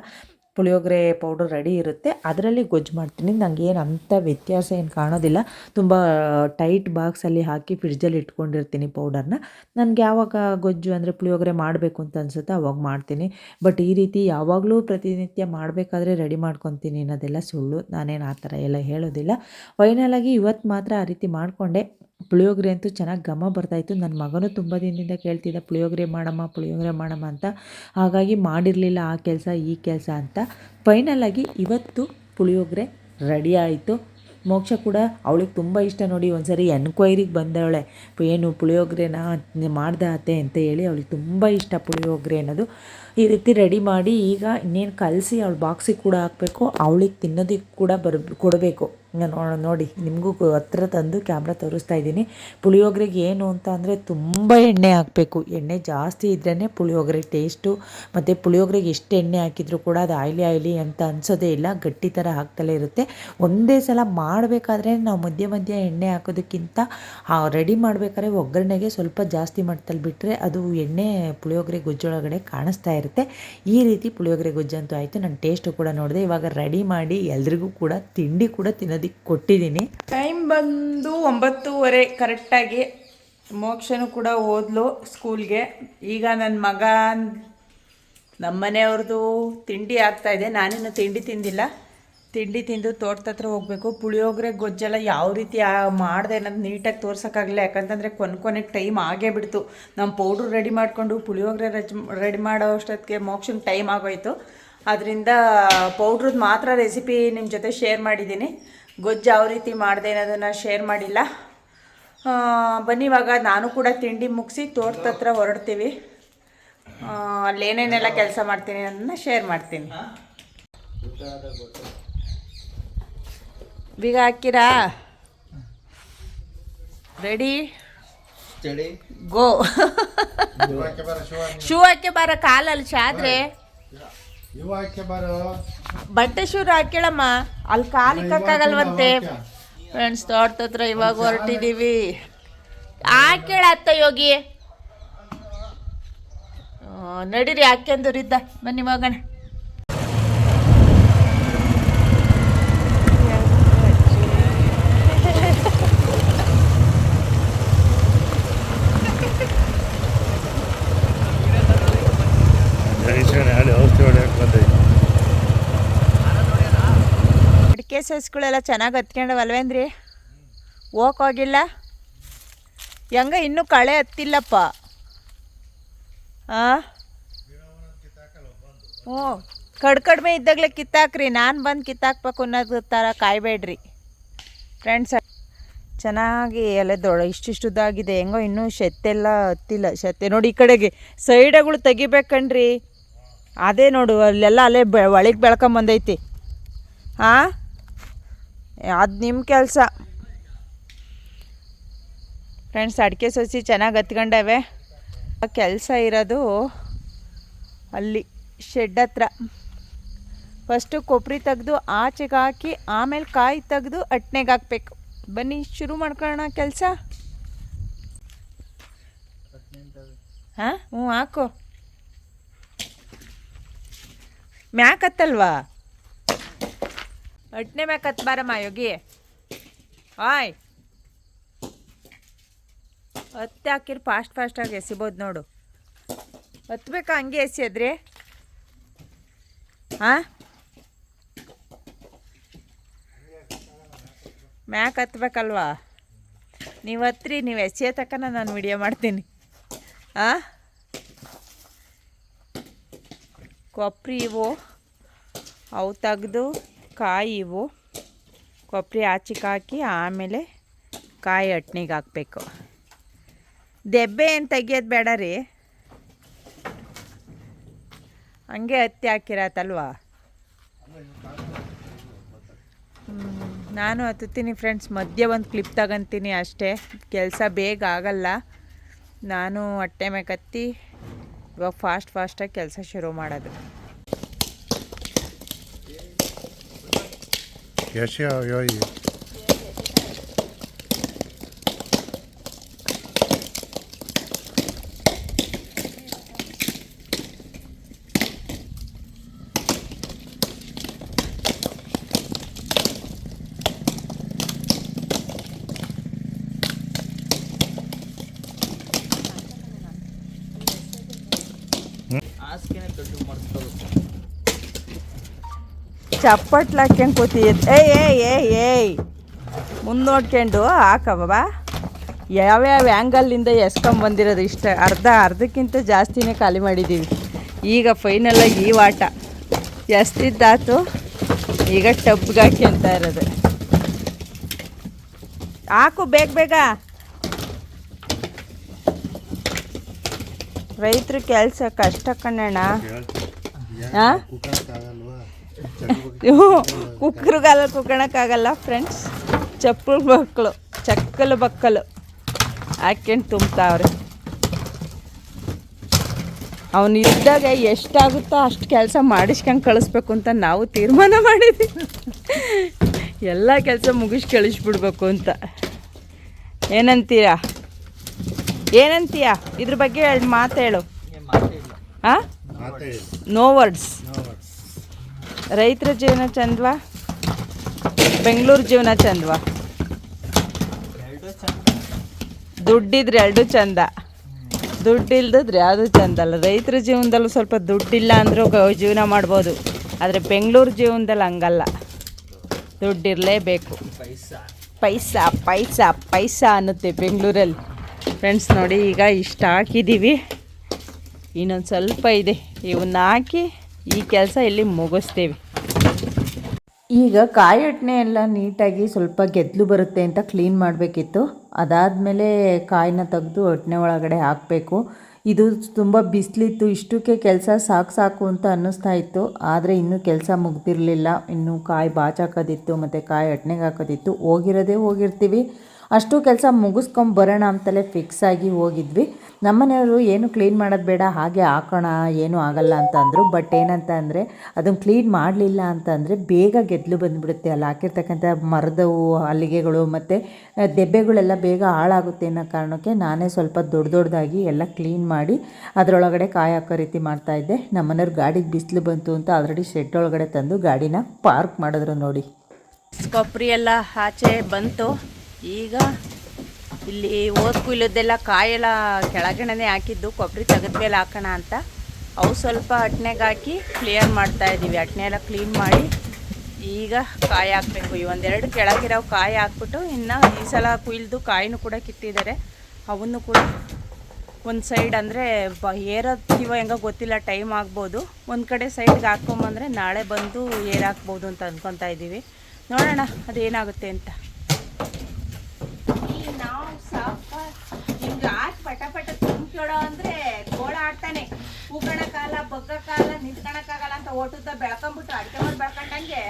ಪುಳಿಯೋಗರೆ ಪೌಡರ್ ರೆಡಿ ಇರುತ್ತೆ, ಅದರಲ್ಲಿ ಗೊಜ್ಜು ಮಾಡ್ತೀನಿ. ನನಗೇನು ಅಂಥ ವ್ಯತ್ಯಾಸ ಏನು ಕಾಣೋದಿಲ್ಲ. ತುಂಬ ಟೈಟ್ ಬಾಕ್ಸಲ್ಲಿ ಹಾಕಿ ಫ್ರಿಡ್ಜಲ್ಲಿ ಇಟ್ಕೊಂಡಿರ್ತೀನಿ ಪೌಡರ್ನ. ನನಗೆ ಯಾವಾಗ ಗೊಜ್ಜು ಅಂದರೆ ಪುಳಿಯೋಗರೆ ಮಾಡಬೇಕು ಅಂತ ಅನಿಸುತ್ತೋ ಅವಾಗ ಮಾಡ್ತೀನಿ. ಬಟ್ ಈ ರೀತಿ ಯಾವಾಗಲೂ ಪ್ರತಿನಿತ್ಯ ಮಾಡಬೇಕಾದ್ರೆ ರೆಡಿ ಮಾಡ್ಕೊತೀನಿ ಅನ್ನೋದೆಲ್ಲ ಸುಳ್ಳು. ನಾನೇನು ಆ ಥರ ಎಲ್ಲ ಹೇಳೋದಿಲ್ಲ. ಫೈನಲಾಗಿ ಇವತ್ತು ಮಾತ್ರ ಆ ರೀತಿ ಮಾಡಿಕೊಂಡೆ. ಪುಳಿಯೋಗರೆ ಅಂತೂ ಚೆನ್ನಾಗಿ ಘಮ ಬರ್ತಾಯಿತ್ತು. ನನ್ನ ಮಗನೂ ತುಂಬ ದಿನದಿಂದ ಕೇಳ್ತಿದ್ದ ಪುಳಿಯೋಗರೆ ಮಾಡಮ್ಮ ಅಂತ. ಹಾಗಾಗಿ ಮಾಡಿರಲಿಲ್ಲ ಆ ಕೆಲಸ ಈ ಕೆಲಸ ಅಂತ. ಫೈನಲಾಗಿ ಇವತ್ತು ಪುಳಿಯೋಗರೆ ರೆಡಿ ಆಯಿತು. ಮೋಕ್ಷ ಕೂಡ ಅವಳಿಗೆ ತುಂಬ ಇಷ್ಟ ನೋಡಿ. ಒಂದು ಸರಿ ಎನ್ಕ್ವೈರಿಗೆ ಬಂದವಳೆ, ಏನು ಪುಳಿಯೋಗರೆನ ಮಾಡ್ದೆ ಅತ್ತೆ ಅಂತ ಹೇಳಿ. ಅವಳಿಗೆ ತುಂಬ ಇಷ್ಟ ಪುಳಿಯೋಗರೆ ಅನ್ನೋದು. ಈ ರೀತಿ ರೆಡಿ ಮಾಡಿ ಈಗ ಇನ್ನೇನು ಕಲಸಿ ಅವಳು ಬಾಕ್ಸಿಗೆ ಕೂಡ ಹಾಕಬೇಕು. ಅವಳಿಗೆ ತಿನ್ನೋದಕ್ಕೆ ಕೂಡ ಕೊಡಬೇಕು. ನೋಡಿ ನಿಮಗೂ ಹತ್ರ ತಂದು ಕ್ಯಾಮ್ರಾ ತೋರಿಸ್ತಾ ಇದ್ದೀನಿ. ಪುಳಿಯೋಗರೆಗೆ ಏನು ಅಂತ ಅಂದರೆ ತುಂಬ ಎಣ್ಣೆ ಹಾಕಬೇಕು. ಎಣ್ಣೆ ಜಾಸ್ತಿ ಇದ್ರೇ ಪುಳಿಯೋಗರೆ ಟೇಸ್ಟು. ಮತ್ತು ಪುಳಿಯೋಗರೆಗೆ ಎಷ್ಟು ಎಣ್ಣೆ ಹಾಕಿದರೂ ಕೂಡ ಅದು ಆಯ್ಲಿ ಅಂತ ಅನಿಸೋದೇ ಇಲ್ಲ, ಗಟ್ಟಿ ಥರ ಆಗ್ತಲೇ ಇರುತ್ತೆ. ಒಂದೇ ಸಲ ಮಾಡಬೇಕಾದ್ರೆ ನಾವು ಮಧ್ಯ ಎಣ್ಣೆ ಹಾಕೋದಕ್ಕಿಂತ ರೆಡಿ ಮಾಡಬೇಕಾದ್ರೆ ಒಗ್ಗರಣೆಗೆ ಸ್ವಲ್ಪ ಜಾಸ್ತಿ ಮಟ್ಟದಲ್ಲಿ ಬಿಟ್ಟರೆ ಅದು ಎಣ್ಣೆ ಪುಳಿಯೋಗರೆ ಗೊಜ್ಜೊಳಗಡೆ ಕಾಣಿಸ್ತಾ ಇರುತ್ತೆ. ಈ ರೀತಿ ಪುಳಿಯೋಗರೆ ಗೊಜ್ಜಂತೂ ಆಯಿತು. ನಾನು ಟೇಸ್ಟು ಕೂಡ ನೋಡಿದೆ. ಇವಾಗ ರೆಡಿ ಮಾಡಿ ಎಲ್ರಿಗೂ ಕೂಡ ತಿಂಡಿ ಕೂಡ ತಿನ್ನೋದಕ್ಕೆ ಕೊಟ್ಟಿದ್ದೀನಿ. ಟೈಮ್ ಬಂದು 9:30 ಕರೆಕ್ಟಾಗಿ. ಮೋಕ್ಷನೂ ಕೂಡ ಹೋದ್ಲು ಸ್ಕೂಲ್ಗೆ. ಈಗ ನನ್ನ ಮಗ ನಮ್ಮ ಮನೆಯವ್ರದ್ದು ತಿಂಡಿ ಆಗ್ತಾಯಿದೆ. ನಾನಿನ್ನು ತಿಂಡಿ ತಿಂದಿಲ್ಲ. ತಿಂಡಿ ತಿಂದು ತೋಟದ ಹತ್ರ ಹೋಗಬೇಕು. ಪುಳಿಯೋಗರೆ ಗೊಜ್ಜೆಲ್ಲ ಯಾವ ರೀತಿ ಮಾಡಿದೆ ಅನ್ನೋದು ನೀಟಾಗಿ ತೋರ್ಸೋಕ್ಕಾಗಲಿಲ್ಲ. ಯಾಕಂತಂದರೆ ಕೊನೆಗೆ ಟೈಮ್ ಆಗೇ ಬಿಡ್ತು. ನಮ್ಮ ಪೌಡ್ರ್ ರೆಡಿ ಮಾಡಿಕೊಂಡು ಪುಳಿಯೋಗರೆ ರೆಡಿ ಮಾಡೋ ಅಷ್ಟೊತ್ತಿಗೆ ಮೋಕ್ಷನ್ ಟೈಮ್ ಆಗೋಯಿತು. ಅದರಿಂದ ಪೌಡ್ರದ್ದು ಮಾತ್ರ ರೆಸಿಪಿ ನಿಮ್ಮ ಜೊತೆ ಶೇರ್ ಮಾಡಿದ್ದೀನಿ. ಗೊಜ್ಜು ಯಾವ ರೀತಿ ಮಾಡಿದೆ ಅನ್ನೋದನ್ನು ಶೇರ್ ಮಾಡಿಲ್ಲ. ಬನ್ನಿ ಇವಾಗ ನಾನು ಕೂಡ ತಿಂಡಿ ಮುಗಿಸಿ ತೋಟದ ಹತ್ರ ಹೊರಡ್ತೀವಿ. ಅಲ್ಲೇನೇನೆಲ್ಲ ಕೆಲಸ ಮಾಡ್ತೀನಿ ಅನ್ನೋದನ್ನ ಶೇರ್ ಮಾಡ್ತೀನಿ. ಬೀಗ ಹಾಕಿರಾ? ರೆಡಿ ಗೋ. ಶೂ ಹಾಕಿ ಬಾರ, ಕಾಲಲ್ಲಿ ಶಾದ್ರೆ ಬಟ್ಟೆ ಶೂ ಹಾಕ್ಯಳಮ್ಮ, ಅಲ್ಲಿ ಕಾಲು ಇಕ್ಕಾಗಲ್ವಂತೆ. ಫ್ರೆಂಡ್ಸ್ ತೋಟದ ಹತ್ರ ಇವಾಗ ಹೊರಟಿದ್ದೀವಿ. ಹಾಕ್ಯಳ ಅತ್ತ ಯೋಗಿ, ನಡೀರಿ ಹಾಕ್ಯಂದೂರಿದ್ದ ಬನ್ನಿ ಹೋಗೋಣ. ಅಡಿಕೆ ಸಸ್ಗಳೆಲ್ಲ ಚೆನ್ನಾಗಿ ಹತ್ಕೊಂಡವಲ್ವೇನ್ರಿ? ಹೋಗಿಲ್ಲ ಹೆಂಗ ಇನ್ನೂ ಕಳೆ ಹತ್ತಿಲ್ಲಪ್ಪ. ಹ್ಞೂ, ಕಡಿಮೆ ಇದ್ದಾಗಲೇ ಕಿತ್ತಾಕ್ರಿ. ನಾನು ಬಂದು ಕಿತ್ತಾಕ್ಬೇಕು ಅನ್ನೋದು ಥರ ಕಾಯಬೇಡ್ರಿ ಫ್ರೆಂಡ್ಸ್. ಚೆನ್ನಾಗಿ ಎಲೆ ಇಷ್ಟಿಷ್ಟುದಾಗಿದೆ. ಹೆಂಗೋ ಇನ್ನೂ ಶೆತ್ತೆಲ್ಲ ಹತ್ತಿಲ್ಲ. ಶೆತ್ತೆ ನೋಡಿ ಈ ಕಡೆಗೆ ಸೈಡಗಳು ತೆಗಿಬೇಕಣ್ರಿ. ಅದೇ ನೋಡು ಅಲ್ಲೆಲ್ಲ ಅಲ್ಲೇ ಒಳಗೆ ಬೆಳ್ಕೊಂಬಂದೈತಿ. ಅದು ನಿಮ್ಮ ಕೆಲಸ. ಫ್ರೆಂಡ್ಸ್ ಅಡಿಕೆ ಸಸಿ ಚೆನ್ನಾಗಿ ಹತ್ಕೊಂಡವೆ. ಕೆಲಸ ಇರೋದು ಅಲ್ಲಿ ಶೆಡ್ ಹತ್ರ. ಫಸ್ಟು ಕೊಬ್ಬರಿ ತೆಗೆದು ಆಚೆಗೆ ಹಾಕಿ ಆಮೇಲೆ ಕಾಯಿ ತೆಗೆದು ಅಟ್ನೆಗೆ ಹಾಕ್ಬೇಕು. ಬನ್ನಿ ಶುರು ಮಾಡ್ಕೊಳ್ಳೋಣ ಕೆಲಸ. ಹಾಂ ಹ್ಞೂ ಹಾಕು. ಮ್ಯಾಕ್ ಹತ್ತಲ್ವಾ? ಅಟ್ನೆ ಮ್ಯಾಕ್ ಹತ್ಬಾರಮ್ಮ ಯೋಗಿ. ಆಯ್ ಹತ್ತೆ ಹಾಕಿರಿ ಫಾಸ್ಟಾಗಿ ಎಸಿಬೋದು ನೋಡು. ಹತ್ಬೇಕಾ ಹಂಗೆ ಎಸಿದ್ರಿ? ಹಾಂ ಮ್ಯಾಕ್ ಹತ್ಬೇಕಲ್ವಾ? ನೀವು ಹತ್ರಿ, ನೀವು ಎಸೆಯ ತಕ್ಕನ ನಾನು ವಿಡಿಯೋ ಮಾಡ್ತೀನಿ. ಹಾಂ ಕೊಬ್ಬರಿ ಇವು ಅವು ತೆಗೆದು ಕಾಯಿ ಇವು ಕೊಬ್ಬರಿ ಆಚೆಗೆ ಹಾಕಿ ಆಮೇಲೆ ಕಾಯಿ ಅಟ್ನಿಗೆ ಹಾಕಬೇಕು. ದೆಬ್ಬೆ ಏನು ತೆಗಿಯೋದು ಬೇಡ ರೀ, ಹಂಗೆ ಹತ್ತಿ ಹಾಕಿರತ್ತಲ್ವಾ. ನಾನು ಹತ್ತುತ್ತೀನಿ ಫ್ರೆಂಡ್ಸ್. ಮಧ್ಯೆ ಒಂದು ಕ್ಲಿಪ್ ತಗೊತೀನಿ ಅಷ್ಟೇ, ಕೆಲಸ ಬೇಗ ಆಗಲ್ಲ. ನಾನು ಹೊಟ್ಟೆ ಮೇಲೆ ಕತ್ತಿ ಇವಾಗ ಫಾಸ್ಟಾಗಿ ಕೆಲಸ ಶುರು ಮಾಡೋದು. ಚಪ್ಪಟ್ಲು ಹಾಕ್ಯಂಡು ಕೂತಿದ್ದು. ಏಯ್ ಮುಂದೆ ನೋಡ್ಕೊಂಡು ಹಾಕಬ್ಬ. ಯಾವ್ಯಾವ ಆ್ಯಂಗಲ್ಲಿಂದ ಎಸ್ಕೊಂಬಂದಿರೋದು ಇಷ್ಟ ಅರ್ಧಕ್ಕಿಂತ ಜಾಸ್ತಿನೇ ಖಾಲಿ ಮಾಡಿದ್ದೀವಿ. ಈಗ ಫೈನಲಾಗಿ ಈ ವಾಟ ಎಷ್ಟಿದ್ದಾತು, ಈಗ ಟಬ್ಗೆ ಹಾಕಿ ಅಂತ ಇರೋದು. ಹಾಕು ಬೇಗ. ರೈತರ ಕೆಲಸ ಕಷ್ಟ ಕಣ್ಣಣ್ಣ. ಹಾಂ ಕುಕ್ಕರ್ಗಾಲ ಕುಕ್ಕಣಕ್ಕಾಗಲ್ಲ ಫ್ರೆಂಡ್ಸ್. ಚಕ್ಕಲು ಬಕ್ಕಲು ಹಾಕ್ಯಂಡು ತುಂಬ್ತಾವ್ರೆ. ಅವನು ಇದ್ದಾಗ ಎಷ್ಟಾಗುತ್ತೋ ಅಷ್ಟು ಕೆಲಸ ಮಾಡಿಸ್ಕೊಂಡು ಕಳಿಸ್ಬೇಕು ಅಂತ ನಾವು ತೀರ್ಮಾನ ಮಾಡಿದ್ದೀವಿ. ಎಲ್ಲ ಕೆಲಸ ಮುಗಿಸಿ ಕಳಿಸ್ಬಿಡ್ಬೇಕು ಅಂತ. ಏನಂತೀಯ? ಇದ್ರ ಬಗ್ಗೆ ಎರಡು ಮಾತು ಹೇಳು. ಹಾಂ ನೋ ವರ್ಡ್ಸ್. ರೈತರ ಜೀವನ ಚಂದವಾ, ಬೆಂಗಳೂರು ಜೀವನ ಚಂದವಾ? ದುಡ್ಡಿದ್ರೆ ಎರಡೂ ಚಂದ, ದುಡ್ಡಿಲ್ದಿದ್ರೆ ಯಾವುದೂ ಚಂದಲ್ಲ. ರೈತರ ಜೀವನದಲ್ಲೂ ಸ್ವಲ್ಪ ದುಡ್ಡಿಲ್ಲ ಅಂದರೂ ಜೀವನ ಮಾಡ್ಬೋದು, ಆದರೆ ಬೆಂಗಳೂರು ಜೀವನದಲ್ಲಿ ಹಂಗಲ್ಲ. ದುಡ್ಡಿರಲೇಬೇಕು. ಪೈಸಾ ಅನ್ನುತ್ತೆ ಬೆಂಗಳೂರಲ್ಲಿ. ಫ್ರೆಂಡ್ಸ್ ನೋಡಿ, ಈಗ ಇಷ್ಟು ಹಾಕಿದ್ದೀವಿ, ಇನ್ನೊಂದು ಸ್ವಲ್ಪ ಇದೆ. ಇವನ್ನ ಹಾಕಿ ಈ ಕೆಲಸ ಇಲ್ಲಿ ಮುಗಿಸ್ತೀವಿ. ಈಗ ಕಾಯಿ ಅಟ್ನೆ ಎಲ್ಲ ನೀಟಾಗಿ ಸ್ವಲ್ಪ ಗೆದ್ಲು ಬರುತ್ತೆ ಅಂತ ಕ್ಲೀನ್ ಮಾಡಬೇಕಿತ್ತು. ಅದಾದಮೇಲೆ ಕಾಯಿನ ತೆಗೆದು ಅಟ್ನೆ ಒಳಗಡೆ ಹಾಕಬೇಕು. ಇದು ತುಂಬ ಬಿಸಿಲಿತ್ತು, ಇಷ್ಟಕ್ಕೆ ಕೆಲಸ ಸಾಕು ಅಂತ ಅನ್ನಿಸ್ತಾ ಇತ್ತು. ಆದರೆ ಇನ್ನೂ ಕೆಲಸ ಮುಗ್ದಿರಲಿಲ್ಲ. ಇನ್ನೂ ಕಾಯಿ ಬಾಚಾಕೋದಿತ್ತು ಮತ್ತು ಕಾಯಿ ಅಟ್ನೆಗೆ ಹಾಕೋದಿತ್ತು. ಹೋಗಿರ್ತೀವಿ. ಅಷ್ಟು ಕೆಲಸ ಮುಗಿಸ್ಕೊಂಬರೋಣ ಅಂತಲೇ ಫಿಕ್ಸ್ ಆಗಿ ಹೋಗಿದ್ವಿ. ನಮ್ಮನೆಯವರು ಏನು ಕ್ಲೀನ್ ಮಾಡೋದು ಬೇಡ, ಹಾಗೆ ಹಾಕೋಣ, ಏನೂ ಆಗಲ್ಲ ಅಂತ ಅಂದರು. ಬಟ್ ಏನಂತ ಅಂದರೆ ಅದನ್ನು ಕ್ಲೀನ್ ಮಾಡಲಿಲ್ಲ ಅಂತಂದರೆ ಬೇಗ ಗೆದ್ಲು ಬಂದುಬಿಡುತ್ತೆ. ಅಲ್ಲಿ ಹಾಕಿರ್ತಕ್ಕಂಥ ಮರದವು ಹಲ್ಲಿಗೆಗಳು ಮತ್ತು ದೆಬ್ಬೆಗಳೆಲ್ಲ ಬೇಗ ಹಾಳಾಗುತ್ತೆ ಅನ್ನೋ ಕಾರಣಕ್ಕೆ ನಾನೇ ಸ್ವಲ್ಪ ದೊಡ್ಡದಾಗಿ ಎಲ್ಲ ಕ್ಲೀನ್ ಮಾಡಿ ಅದರೊಳಗಡೆ ಕಾಯಿ ಹಾಕೋ ರೀತಿ ಮಾಡ್ತಾಯಿದ್ದೆ. ನಮ್ಮನೆಯವ್ರು ಗಾಡಿಗೆ ಬಿಸಿಲು ಬಂತು ಅಂತ ಆಲ್ರೆಡಿ ಶೆಡ್ ಒಳಗಡೆ ತಂದು ಗಾಡಿನ ಪಾರ್ಕ್ ಮಾಡಿದ್ರು. ನೋಡಿ, ಕೊಬ್ಬರಿ ಎಲ್ಲ ಆಚೆ ಬಂತು. ಈಗ ಇಲ್ಲಿ ಕುಯ್ಲದ್ದೆಲ್ಲ ಕಾಯೆಲ್ಲ ಕೆಳಗಡೆ ಹಾಕಿದ್ದು, ಕೊಬ್ಬರಿ ತೆಗೆದ್ಮೇಲೆ ಹಾಕೋಣ ಅಂತ ಅವು ಸ್ವಲ್ಪ ಅಟ್ನೆಗೆ ಹಾಕಿ ಕ್ಲಿಯರ್ ಮಾಡ್ತಾಯಿದ್ದೀವಿ. ಅಟ್ನೆ ಎಲ್ಲ ಕ್ಲೀನ್ ಮಾಡಿ ಈಗ ಕಾಯಿ ಹಾಕಬೇಕು. ಒಂದೆರಡು ಕೆಳಗಿರೋ ಕಾಯಿ ಹಾಕ್ಬಿಟ್ಟು ಇನ್ನು ಈ ಸಲ ಕುಯ್ದು ಕಾಯಿನೂ ಕೂಡ ಕಿತ್ತಿದ್ದಾರೆ. ಅವನ್ನು ಕೂಡ ಒಂದು ಸೈಡ್ ಅಂದರೆ ಏರತ್ತೀವೋ ಹೆಂಗೋ ಗೊತ್ತಿಲ್ಲ, ಟೈಮ್ ಆಗ್ಬೋದು. ಒಂದು ಕಡೆ ಸೈಡ್ಗೆ ಹಾಕ್ಕೊಂಬಂದರೆ ನಾಳೆ ಬಂದು ಏರಾಕ್ಬೋದು ಅಂತ ಅಂದ್ಕೊತಾ ಇದ್ದೀವಿ. ನೋಡೋಣ ಅದೇನಾಗುತ್ತೆ ಅಂತ. ನಾವು ಸಾಕ ಹಿಂಗೆ ಹಾಕಿ ಪಟ ತುಂಬ್ಕೊಡೋ ಅಂದರೆ ಗೋಳ ಆಡ್ತಾನೆ. ಕೂಕಣಕ್ಕಾಗಲ್ಲ, ಬಗ್ಗಕ್ಕಾಗಲ್ಲ, ನಿಂತ್ಕೊಳಕ್ಕಾಗಲ್ಲ ಅಂತ ಓಟುತ್ತ ಬೆಳ್ಕೊಂಬಿಟ್ಟು ಅಡಿಕೆ ಮಾಡಿ ಬೆಳ್ಕೊಂಡಂಗೆ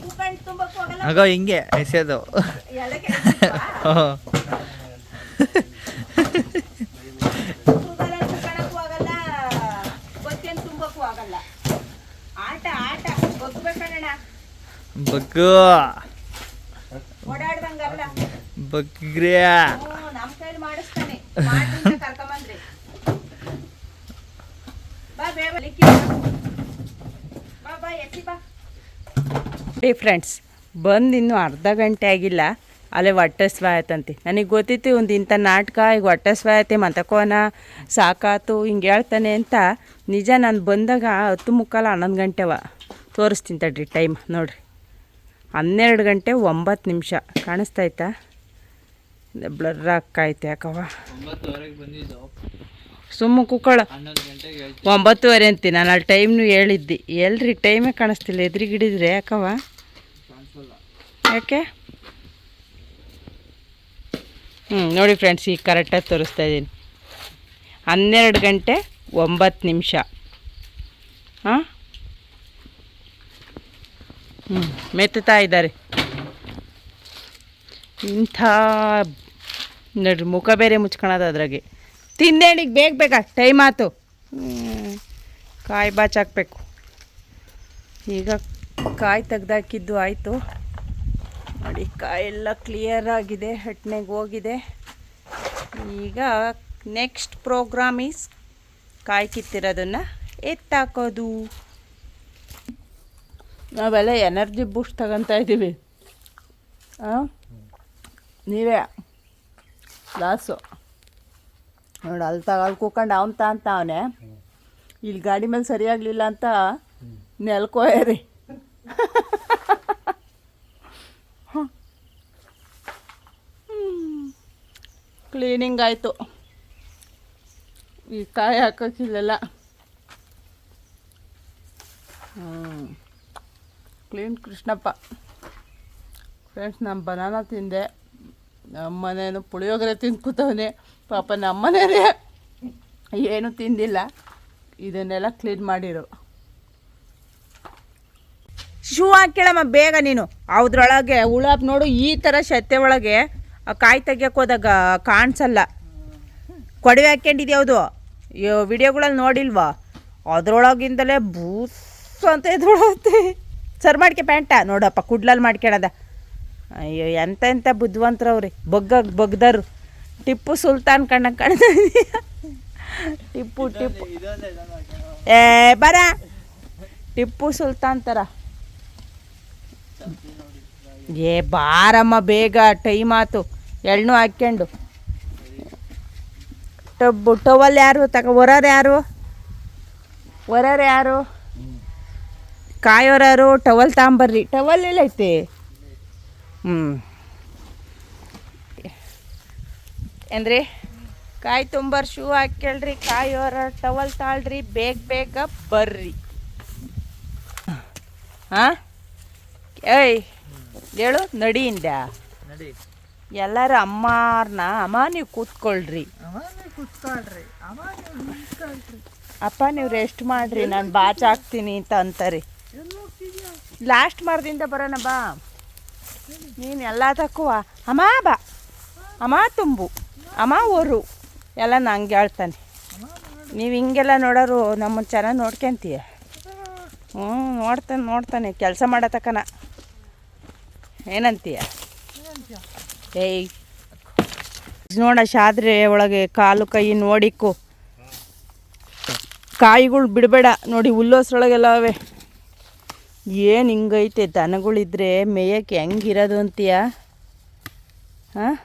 ಕೂಕಂಡು ತುಂಬಕ್ಕೆ ಹೋಗಲ್ಲ. ಹಿಂಗೆ ಎಸೆಯೋದು ಬಗ್ಗು ಬಗ್ಗ್ರೆ ಫ್ರೆಂಡ್ಸ್ ಬಂದು ಇನ್ನೂ ಅರ್ಧ ಗಂಟೆ ಆಗಿಲ್ಲ, ಅಲ್ಲೇ ಹೊಟ್ಟೆ ಸ್ವಾಯತಂತೆ. ನನಗೆ ಗೊತ್ತಿತ್ತು ಒಂದು ಇಂಥ ನಾಟಕ ಈಗ ಹೊಟ್ಟೆ ಸ್ವಾಯತೆ ಮತಕೋನ ಸಾಕಾತು ಹಿಂಗೆ ಹೇಳ್ತಾನೆ ಅಂತ. ನಿಜ ನಾನು ಬಂದಾಗ 10:45 11 ಗಂಟೆವ. ತೋರಿಸ್ತೀನಿ ತಡ್ರಿ ಟೈಮ್ ನೋಡಿರಿ, 12 ಗಂಟೆ 9 ನಿಮಿಷ ಕಾಣಿಸ್ತಾಯ್ತಾ? ಬ್ಲರ್ ಹಾಕೈತೆ ಯಾಕವ, ಸುಮ್ಮ ಕುಕ್ಕಳ 9:30 ಅಂತೀನಿ ನಾನು. ಅಲ್ಲಿ ಟೈಮ್ನು ಹೇಳಿದ್ದಿ, ಎಲ್ರಿ ಟೈಮೇ ಕಾಣಿಸ್ತಿಲ್ಲ, ಎದುರಿಗಿಡಿದ್ರೆ ಯಾಕವ, ಯಾಕೆ? ನೋಡಿ ಫ್ರೆಂಡ್ಸ್, ಈಗ ಕರೆಕ್ಟಾಗಿ ತೋರಿಸ್ತಾ ಇದ್ದೀನಿ. 12 ಗಂಟೆ 9 ನಿಮಿಷ. ಹಾಂ, ಮೆತ್ತುತ್ತಾ ಇದ್ದಾರೆ. ಇಂಥ ನೋಡ್ರಿ ಮುಖ ಬೇರೆ ಮುಚ್ಕೊಳೋದು ಅದ್ರಾಗೆ. ತಿಂದೇಣಿಗೆ ಬೇಗ ಟೈಮ್ ಆಯ್ತು. ಕಾಯಿ ಬಾಚಾಕಬೇಕು. ಈಗ ಕಾಯಿ ತೆಗ್ದಾಕಿದ್ದು ಆಯಿತು ನೋಡಿ. ಕಾಯಿ ಎಲ್ಲ ಕ್ಲಿಯರ್ ಆಗಿದೆ, ಹಟ್ನೆಗೆ ಹೋಗಿದೆ. ಈಗ ನೆಕ್ಸ್ಟ್ ಪ್ರೋಗ್ರಾಮ್ ಈಸ್ ಕಾಯಿ ಕಿತ್ತಿರೋದನ್ನು ಎತ್ತಾಕೋದು. ನಾವೆಲ್ಲ ಎನರ್ಜಿ ಬೂಸ್ಟ್ ತಗೊತಾ ಇದ್ದೀವಿ. ನೀವೇ ಲಾಸು ನೋಡಿ. ಅಲ್ಲಿ ಕೂಕೊಂಡು ಅಂತ ಅವನೇ ಇಲ್ಲಿ ಗಾಡಿ ಮೇಲೆ ಸರಿಯಾಗಲಿಲ್ಲ ಅಂತ ನೆಲ್ಕೋಯರಿ. ಕ್ಲೀನಿಂಗ್ ಆಯಿತು. ಈ ಕಾಯಿ ಹಾಕೋಕ್ಕಿಲ್ಲೆಲ್ಲ ಕ್ಲೀನ್ ಕೃಷ್ಣಪ್ಪ. ಫ್ರೆಂಡ್ಸ್, ನಮ್ಮ ಬನಾನ ತಿಂದೆ, ನಮ್ಮನೇನು ಪುಳಿಯೋಗರೆ ತಿಂದು ಕೂತವನೆ. ಪಾಪ ನಮ್ಮನೇನೇ ಏನು ತಿಂದಿಲ್ಲ. ಇದನ್ನೆಲ್ಲ ಕ್ಲೀನ್ ಮಾಡಿರು. ಶೂ ಹಾಕ್ಯಳಮ್ಮ ಬೇಗ ನೀನು. ಅದ್ರೊಳಗೆ ಉಳಾಪ್ ನೋಡು, ಈ ಥರ ಶತ್ತೆ ಒಳಗೆ ಕಾಯಿ ತೆಗಿಯೋಕೆ ಹೋದಾಗ ಕಾಣಿಸಲ್ಲ. ಕೊಡವೆ ಹಾಕ್ಕೊಂಡಿದ್ಯಾವುದು ವಿಡಿಯೋಗಳಲ್ಲಿ ನೋಡಿಲ್ವಾ? ಅದ್ರೊಳಗಿಂದಲೇ ಬೂಸ್ ಅಂತ ಎದ್ರೊಳತ್ತೆ. ಸರ್ ಮಾಡ್ಕೆ ಪ್ಯಾಂಟ ನೋಡಪ್ಪ, ಕುಡ್ಲಲ್ಲಿ ಮಾಡ್ಕೊಳದ. ಅಯ್ಯೋ, ಎಂತ ಬುದ್ಧಿವಂತರವ್ರಿ. ಬಗ್ದರು. ಟಿಪ್ಪು ಸುಲ್ತಾನ್ ಕಣ್ಣಕ್ಕೆ ಕಾಣ್ತಾ ಇದೆಯಾ? ಟಿಪ್ಪು ಬರ ಟಿಪ್ಪು ಸುಲ್ತಾನ್ ಥರ. ಬಾರಮ್ಮ ಬೇಗ, ಟೈಮ್ ಆಯ್ತು. ಎಳ್ಳು ಹಾಕ್ಕೊಂಡು ಟವಲ್ ಯಾರು ಹೊರೋರು ಯಾರು ಕಾಯೋರು? ಟವಲ್ ತಗೊಂಬರ್ರಿ. ಟವಲ್ ಎಲ್ಲೈತೆ? ಏನ್ರಿ, ಕಾಯಿ ತುಂಬರ್ ಶೂ ಹಾಕ್ಯಳ್ರಿ, ಕಾಯೋರ ಟವಲ್ ತಾಳ್ರಿ, ಬೇಗ ಬರ್ರಿ. ಹಾಂ, ಏಯ್ ಹೇಳು ನಡಿಯಿಂದ. ಎಲ್ಲರೂ ಅಮ್ಮ ನೀವು ಕೂತ್ಕೊಳ್ರಿ, ಅಪ್ಪ ನೀವು ರೆಸ್ಟ್ ಮಾಡ್ರಿ, ನಾನು ಬಾಚಾಕ್ತೀನಿ ಅಂತ ಅಂತಾರೆ. ಲಾಸ್ಟ್ ಮರದಿಂದ ಬರೋಣ ಬಾ. ನೀನು ಎಲ್ಲ ತಕ್ಕುವ ಅಮ್ಮ ಬಾ, ಅಮ್ಮ ತುಂಬು, ಅಮ್ಮ ಓರು ಎಲ್ಲ ನಂಗೆ ಹೇಳ್ತಾನೆ. ನೀವು ಹಿಂಗೆಲ್ಲ ನೋಡೋರು ನಮ್ಮನ್ನು ಚೆನ್ನಾಗಿ ನೋಡ್ಕೊಂತೀಯ. ನೋಡ್ತಾನೆ ಕೆಲಸ ಮಾಡತಕ್ಕನ. ಏನಂತೀಯ? ಏಯ್ ನೋಡ, ಶಾದ್ರೆ ಒಳಗೆ ಕಾಲು ಕೈ ನೋಡಿಕ್ಕು. ಕಾಯಿಗಳು ಬಿಡಬೇಡ ನೋಡಿ, ಹುಲ್ಲೋಸ್ರೊಳಗೆಲ್ಲ ಅವೆ. ಏನು ಹಿಂಗೈತೆ, ದನಗಳಿದ್ರೆ ಮೇಯಕ್ಕೆ ಹೆಂಗಿರೋದು ಅಂತೀಯ? ಹಾಂ,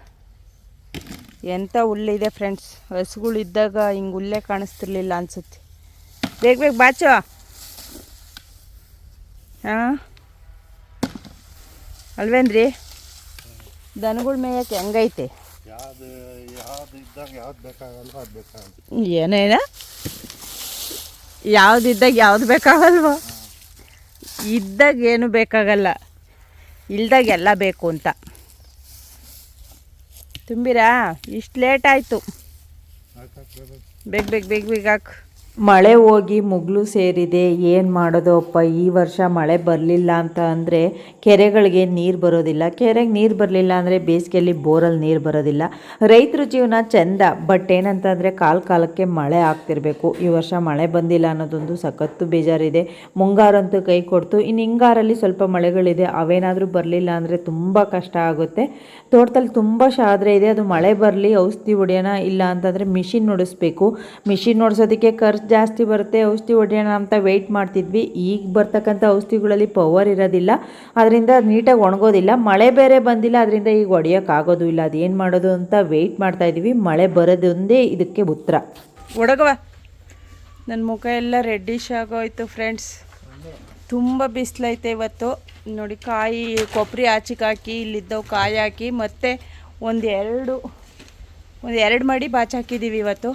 ಎಂಥ ಹುಲ್ಲಿದೆ ಫ್ರೆಂಡ್ಸ್. ಹಸುಗಳಿದ್ದಾಗ ಹಿಂಗೆ ಹುಲ್ಲೇ ಕಾಣಿಸ್ತಿರ್ಲಿಲ್ಲ ಅನಿಸುತ್ತೆ. ಬೇಗ ಬಾಚೋ. ಹಾಂ ಅಲ್ವೇನ್ರಿ? ದನಗಳು ಮೇಯಕ್ಕೆ ಹೆಂಗೈತೆ? ಏನೇನ ಯಾವುದಿದ್ದಾಗ ಯಾವ್ದು ಬೇಕಾಗಲ್ವ? ಇದ್ದಾಗ ಏನು ಬೇಕಾಗಲ್ಲ, ಇಲ್ದಾಗ ಎಲ್ಲ ಬೇಕು ಅಂತ. ತುಂಬಿರಾ? ಇಷ್ಟು ಲೇಟ್ ಆಯಿತು. ಬೇಗ ಹಾಕು. ಮಳೆ ಹೋಗಿ ಮುಗ್ಲು ಸೇರಿದೆ, ಏನು ಮಾಡೋದು ಅಪ್ಪ. ಈ ವರ್ಷ ಮಳೆ ಬರಲಿಲ್ಲ ಅಂತ ಅಂದರೆ ಕೆರೆಗಳಿಗೆ ನೀರು ಬರೋದಿಲ್ಲ. ಕೆರೆಗೆ ನೀರು ಬರಲಿಲ್ಲ ಅಂದರೆ ಬೇಸಿಗೆಯಲ್ಲಿ ಬೋರಲ್ಲಿ ನೀರು ಬರೋದಿಲ್ಲ. ರೈತರ ಜೀವನ ಚೆಂದ, ಬಟ್ ಏನಂತಂದರೆ ಕಾಲಕ್ಕೆ ಮಳೆ ಆಗ್ತಿರಬೇಕು. ಈ ವರ್ಷ ಮಳೆ ಬಂದಿಲ್ಲ ಅನ್ನೋದೊಂದು ಸಖತ್ತು ಬೇಜಾರಿದೆ. ಮುಂಗಾರಂತೂ ಕೈ ಕೊಡ್ತು, ಇನ್ನು ಹಿಂಗಾರಲ್ಲಿ ಸ್ವಲ್ಪ ಮಳೆಗಳಿದೆ, ಅವೇನಾದರೂ ಬರಲಿಲ್ಲ ಅಂದರೆ ತುಂಬ ಕಷ್ಟ ಆಗುತ್ತೆ. ತೋಟದಲ್ಲಿ ತುಂಬ ಶಾದ್ರೆ ಇದೆ, ಅದು ಮಳೆ ಬರಲಿ ಔಷಧಿ ಹೊಡೆಯೋಣ, ಇಲ್ಲ ಅಂತಂದರೆ ಮಿಷಿನ್ ನೋಡಿಸ್ಬೇಕು. ಮಿಷಿನ್ ನೋಡಿಸೋದಕ್ಕೆ ಖರ್ಚು ಜಾಸ್ತಿ ಬರುತ್ತೆ. ಔಷಧಿ ಹೊಡೆಯೋಣ ಅಂತ ವೆಯ್ಟ್ ಮಾಡ್ತಿದ್ವಿ. ಈಗ ಬರ್ತಕ್ಕಂಥ ಔಷಧಿಗಳಲ್ಲಿ ಪವರ್ ಇರೋದಿಲ್ಲ, ಅದರಿಂದ ನೀಟಾಗಿ ಒಣಗೋದಿಲ್ಲ. ಮಳೆ ಬೇರೆ ಬಂದಿಲ್ಲ, ಅದರಿಂದ ಈಗ ಹೊಡೆಯೋಕ್ಕಾಗೋದು ಇಲ್ಲ. ಅದೇನು ಮಾಡೋದು ಅಂತ ವೆಯ್ಟ್ ಮಾಡ್ತಾಯಿದ್ವಿ. ಮಳೆ ಬರೋದೊಂದೇ ಇದಕ್ಕೆ ಉತ್ತರ. ಒಡಗವ ನನ್ನ ಮುಖ ಎಲ್ಲ ರೆಡ್ಡಿಶ್ ಆಗೋಯ್ತು ಫ್ರೆಂಡ್ಸ್. ತುಂಬ ಬಿಸಿಲೈತೆ ಇವತ್ತು ನೋಡಿ. ಕಾಯಿ ಕೊಬ್ಬರಿ ಆಚಿಗೆ ಹಾಕಿ ಇಲ್ಲಿದ್ದವು ಕಾಯಿ ಹಾಕಿ ಮತ್ತೆ ಒಂದು ಎರಡು ಮಡಿ ಬಾಚಿ ಹಾಕಿದ್ದೀವಿ ಇವತ್ತು.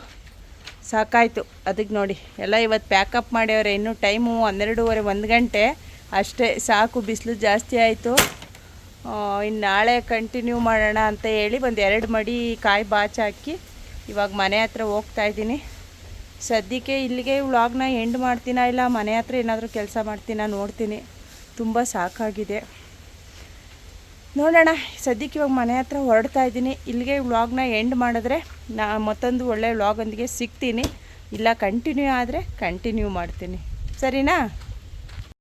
ಸಾಕಾಯಿತು ಅದಕ್ಕೆ ನೋಡಿ. ಎಲ್ಲ ಇವತ್ತು ಪ್ಯಾಕಪ್ ಮಾಡ್ಯವ್ರೆ. ಇನ್ನೂ ಟೈಮು 12:30 1 ಗಂಟೆ ಅಷ್ಟೇ, ಸಾಕು. ಬಿಸಿಲು ಜಾಸ್ತಿ ಆಯಿತು. ಇನ್ನು ನಾಳೆ ಕಂಟಿನ್ಯೂ ಮಾಡೋಣ ಅಂತ ಹೇಳಿ ಒಂದು 2 ಮಡಿ ಕಾಯಿ ಬಾಚಿ ಹಾಕಿ ಇವಾಗ ಮನೆ ಹತ್ರ ಹೋಗ್ತಾಯಿದ್ದೀನಿ. ಸದ್ಯಕ್ಕೆ ಇಲ್ಲಿಗೆ ವ್ಲಾಗ್ನ ಎಂಡ್ ಮಾಡ್ತೀನ, ಇಲ್ಲ ಮನೆ ಹತ್ರ ಏನಾದರೂ ಕೆಲಸ ಮಾಡ್ತೀನ ನೋಡ್ತೀನಿ. ತುಂಬ ಸಾಕಾಗಿದೆ, ನೋಡೋಣ. ಸದ್ಯಕ್ಕೆ ಇವಾಗ ಮನೆ ಹತ್ರ ಹೊರಡ್ತಾ ಇದ್ದೀನಿ. ಇಲ್ಲಿಗೆ ವ್ಲಾಗ್ನ ಎಂಡ್ ಮಾಡಿದ್ರೆ ಮತ್ತೊಂದು ಒಳ್ಳೆ ವ್ಲಾಗೊಂದಿಗೆ ಸಿಗ್ತೀನಿ. ಇಲ್ಲ ಕಂಟಿನ್ಯೂ ಆದರೆ ಕಂಟಿನ್ಯೂ ಮಾಡ್ತೀನಿ, ಸರಿನಾ?